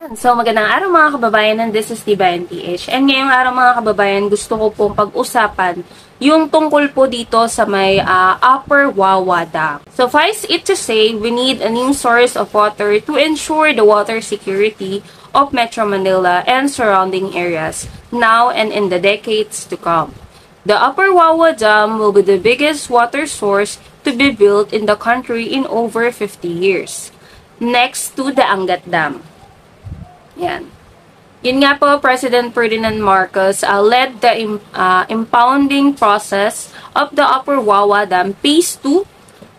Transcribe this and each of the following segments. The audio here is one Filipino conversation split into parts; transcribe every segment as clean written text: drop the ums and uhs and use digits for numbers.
So, magandang araw mga kababayan, and this is Diba NTH. And ngayong araw mga kababayan, gusto ko pong pag-usapan yung tungkol po dito sa may Upper Wawa Dam. Suffice it to say, we need a new source of water to ensure the water security of Metro Manila and surrounding areas now and in the decades to come. The Upper Wawa Dam will be the biggest water source to be built in the country in over 50 years, next to the Angat Dam. Yan. Yun nga po, President Ferdinand Marcos led the impounding process of the Upper Wawa Dam Phase 2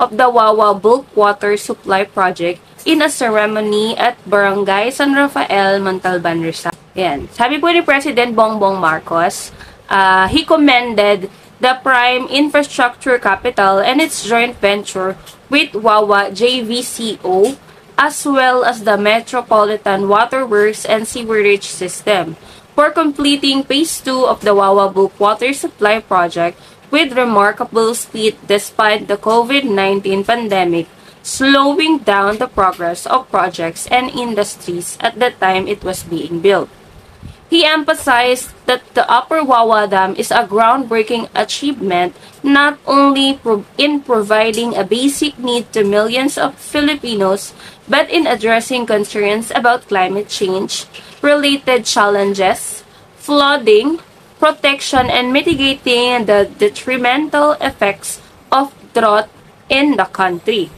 of the Wawa Bulk Water Supply Project in a ceremony at Barangay San Rafael, Montalban, Rizal. Yan. Sabi po ni President Bongbong Marcos, he commended the Prime Infrastructure Capital and its joint venture with Wawa JVCO as well as the Metropolitan Waterworks and Sewerage System for completing Phase 2 of the Wawa Bulk Water Supply Project with remarkable speed despite the COVID-19 pandemic slowing down the progress of projects and industries at the time it was being built. He emphasized that the Upper Wawa Dam is a groundbreaking achievement not only in providing a basic need to millions of Filipinos, but in addressing concerns about climate change, related challenges, flooding, protection, and mitigating the detrimental effects of drought in the country.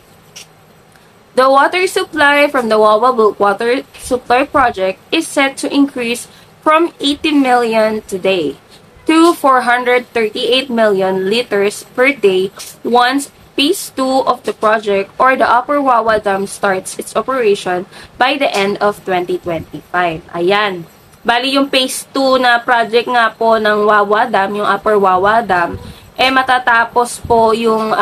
The water supply from the Wawa Bulk Water Supply Project is set to increase from 80 million today to 438 million liters per day once Phase 2 of the project or the Upper Wawa Dam starts its operation by the end of 2025. Ayan. Bali yung Phase 2 na project nga po ng Wawa Dam, yung Upper Wawa Dam, matatapos po yung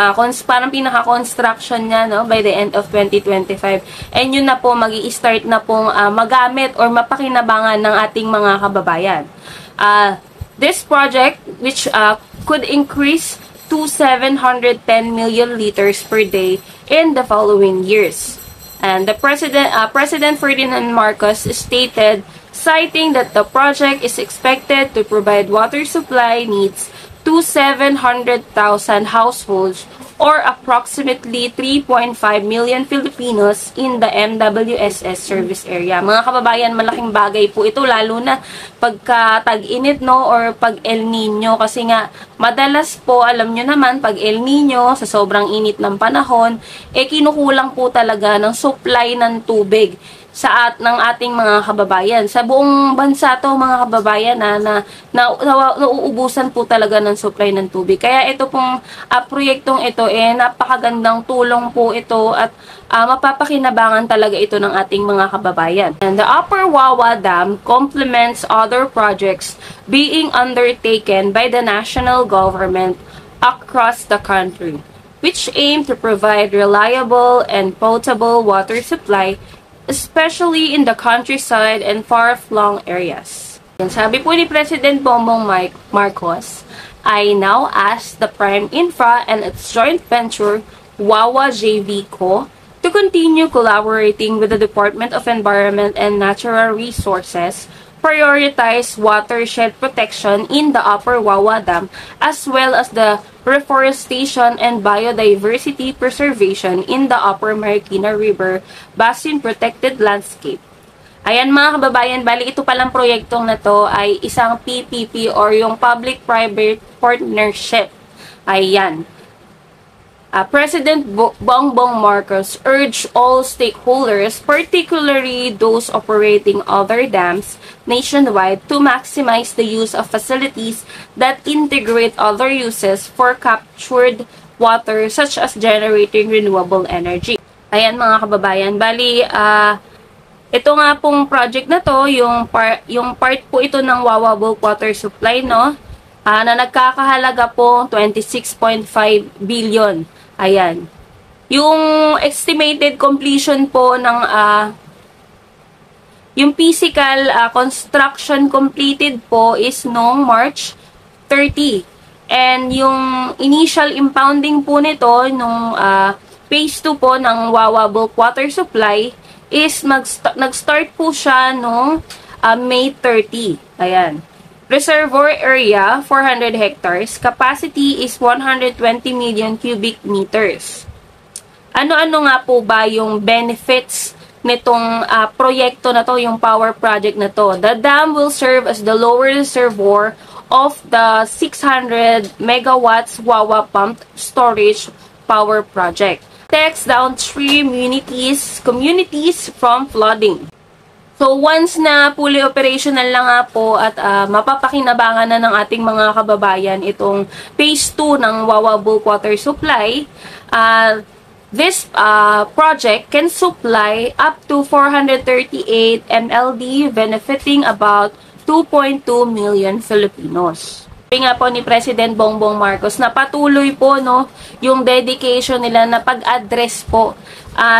parang pinaka-construction niya, no, by the end of 2025. And yun na po, magi-start na pong magamit or mapakinabangan ng ating mga kababayan. This project, which could increase to 710 million liters per day in the following years. And the President Ferdinand Marcos stated, citing that the project is expected to provide water supply needs to 700,000 households or approximately 3.5 million Filipinos in the MWSS service area. Mga kababayan, malaking bagay po ito lalo na pagka tag-init, no, or pag El Nino, kasi nga madalas po, alam nyo naman, pag El Nino sa sobrang init ng panahon, kinukulang po talaga ng supply ng tubig ng ating mga kababayan. Sa buong bansa to, mga kababayan, nauubusan po talaga ng supply ng tubig. Kaya ito pong proyektong ito, napakagandang tulong po ito at mapapakinabangan talaga ito ng ating mga kababayan. And the Upper Wawa Dam complements other projects being undertaken by the national government across the country, which aim to provide reliable and potable water supply especially in the countryside and far-flung areas. And sabi po ni President Bongbong Marcos, I now ask the Prime Infra and its joint venture, Wawa JVCO, to continue collaborating with the Department of Environment and Natural Resources, prioritize watershed protection in the Upper Wawa Dam, as well as the reforestation and biodiversity preservation in the Upper Marikina River Basin Protected Landscape. Ayan mga kababayan, bali ito palang proyektong na to ay isang PPP or yung Public-Private Partnership. Ayan. President Bongbong Marcos urged all stakeholders, particularly those operating other dams nationwide, to maximize the use of facilities that integrate other uses for captured water such as generating renewable energy. Ayan mga kababayan, bali ito nga pong project na to, yung part po ito ng Wawa Bulk Water Supply, no, na nagkakahalaga po 26.5 billion. Ayan. Yung estimated completion po ng yung physical construction completed po is noong March 30. And yung initial impounding po nito nung Phase 2 po ng Wawa Bulk Water Supply is nag-start po siya noong May 30. Ayan. Reservoir area, 400 hectares. Capacity is 120 million cubic meters. Ano-ano nga po ba yung benefits nitong proyekto na to, yung power project na to? The dam will serve as the lower reservoir of the 600 megawatts Wawa pumped storage power project. Protects downstream communities from flooding. So, once na fully operational lang nga po at mapapakinabangan na ng ating mga kababayan itong phase 2 ng Wawa Bulk Water Supply, this project can supply up to 438 MLD, benefiting about 2.2 million Filipinos. Sabi nga po ni President Bongbong Marcos na patuloy po yung dedication nila na pag-address po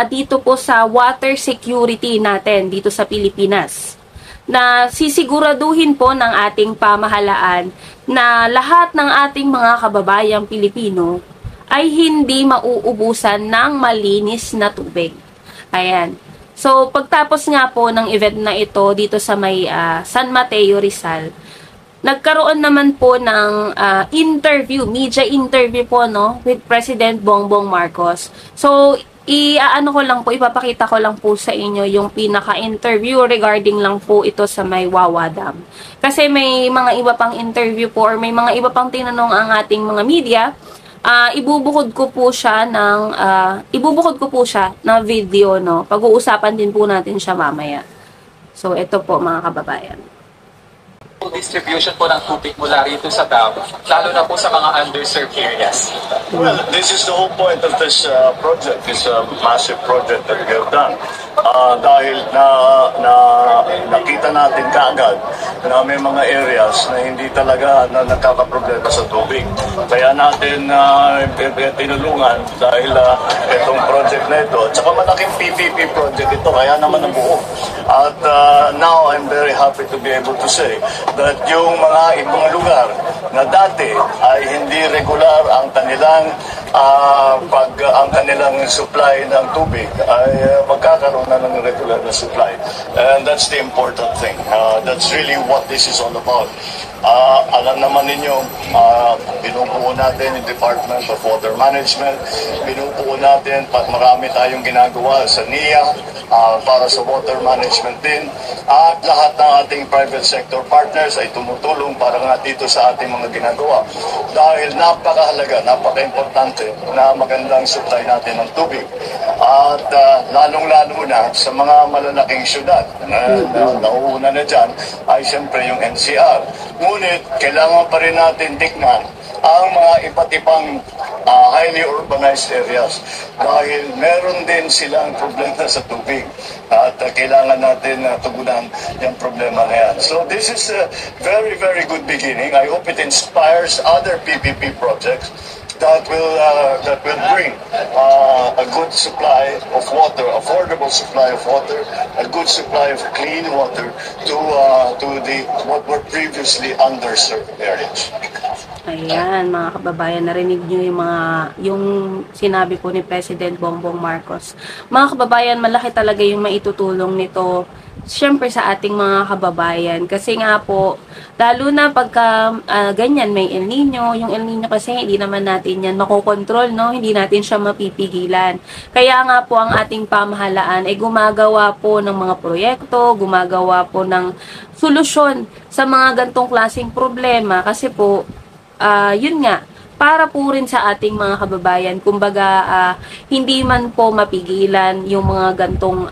dito po sa water security natin dito sa Pilipinas. Na sisiguraduhin po ng ating pamahalaan na lahat ng ating mga kababayang Pilipino ay hindi mauubusan ng malinis na tubig. Ayan. So, pagtapos nga po ng event na ito dito sa may San Mateo, Rizal, nagkaroon naman po ng media interview po with President Bongbong Marcos. So, ipapakita ko lang po sa inyo yung pinaka-interview regarding lang po ito sa may Wawa Dam. Kasi may mga iba pang interview po or may mga iba pang tinanong ang ating mga media. Ibubukod ko po siya na video, Pag-uusapan din po natin siya mamaya. So, ito po mga kababayan. Distribution po ng tubig mula rito sa dam, lalo na po sa mga underserved areas. Well, this is the whole point of this project, this massive project that we have done. Dahil nakita natin kaagad na may mga areas na hindi talaga nagkakaproblema sa tubig. Kaya natin tinulungan dahil itong project na ito. At saka malaking PPP project ito, kaya naman nabuo. At now I'm very happy to be able to say that yung mga ibang lugar na dati ay hindi regular ang kanilang supply ng tubig ay magkakaroon na ng regular na supply. And that's the important thing. That's really what this is all about. Alam naman ninyo, binubuo natin yung Department of Water Management, binubuo natin, marami tayong ginagawa sa NIA para sa water management din, at lahat ng ating private sector partners ay tumutulong para nga dito sa ating mga ginagawa. Dahil napakahalaga, napaka-importante na magandang supply natin ng tubig. At lalong-lalo na sa mga malalaking syudad na nauuna na dyan ay siyempre yung NCR. Ngunit kailangan pa rin natin tignan ang mga iba't ibang highly urbanized areas dahil meron din silang problema sa tubig at kailangan natin tugunan yung problema na yan. So this is a very, very good beginning. I hope it inspires other PPP projects that will bring a good supply of water, affordable supply of water, a good supply of clean water to what were previously underserved areas. Ayan, mga kababayan, narinig nyo yung sinabi po ni President Bongbong Marcos. Mga kababayan, malaki talaga yung maitutulong nito, syempre sa ating mga kababayan. Kasi nga po, lalo na pagka ganyan, may El Nino. Yung El Nino kasi hindi naman natin yan makokontrol, hindi natin siya mapipigilan. Kaya nga po ang ating pamahalaan ay gumagawa po ng mga proyekto, gumagawa po ng solusyon sa mga gantong klaseng problema. Kasi po, yun nga, para po rin sa ating mga kababayan, kumbaga hindi man po mapigilan yung mga gantong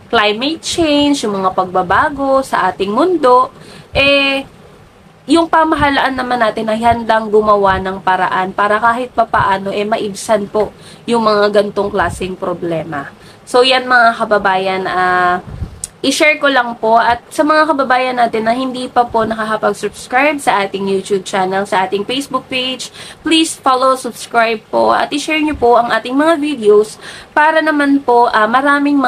climate change, yung mga pagbabago sa ating mundo, yung pamahalaan naman natin ay handang gumawa ng paraan para kahit papaano maibsan po yung mga gantong klaseng problema. So yan mga kababayan, i-share ko lang po, at sa mga kababayan natin na hindi pa po nakakapag-subscribe sa ating YouTube channel, sa ating Facebook page, please follow, subscribe po, at i-share nyo po ang ating mga videos para naman po maraming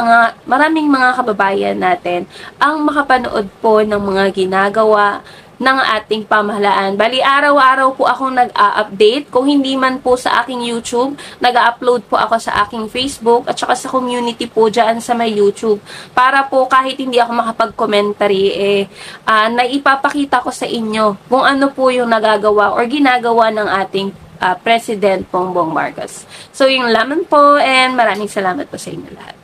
mga kababayan natin ang makapanood po ng mga ginagawa ng ating pamahalaan. Bali, araw-araw po ako nag-a-update. Kung hindi man po sa aking YouTube, nag-a-upload po ako sa aking Facebook at saka sa community po dyan sa may YouTube. Para po kahit hindi ako makapag-commentary, naipapakita ko sa inyo kung ano po yung nagagawa or ginagawa ng ating President Bongbong Marcos. So, yung lamang po and maraming salamat po sa inyo lahat.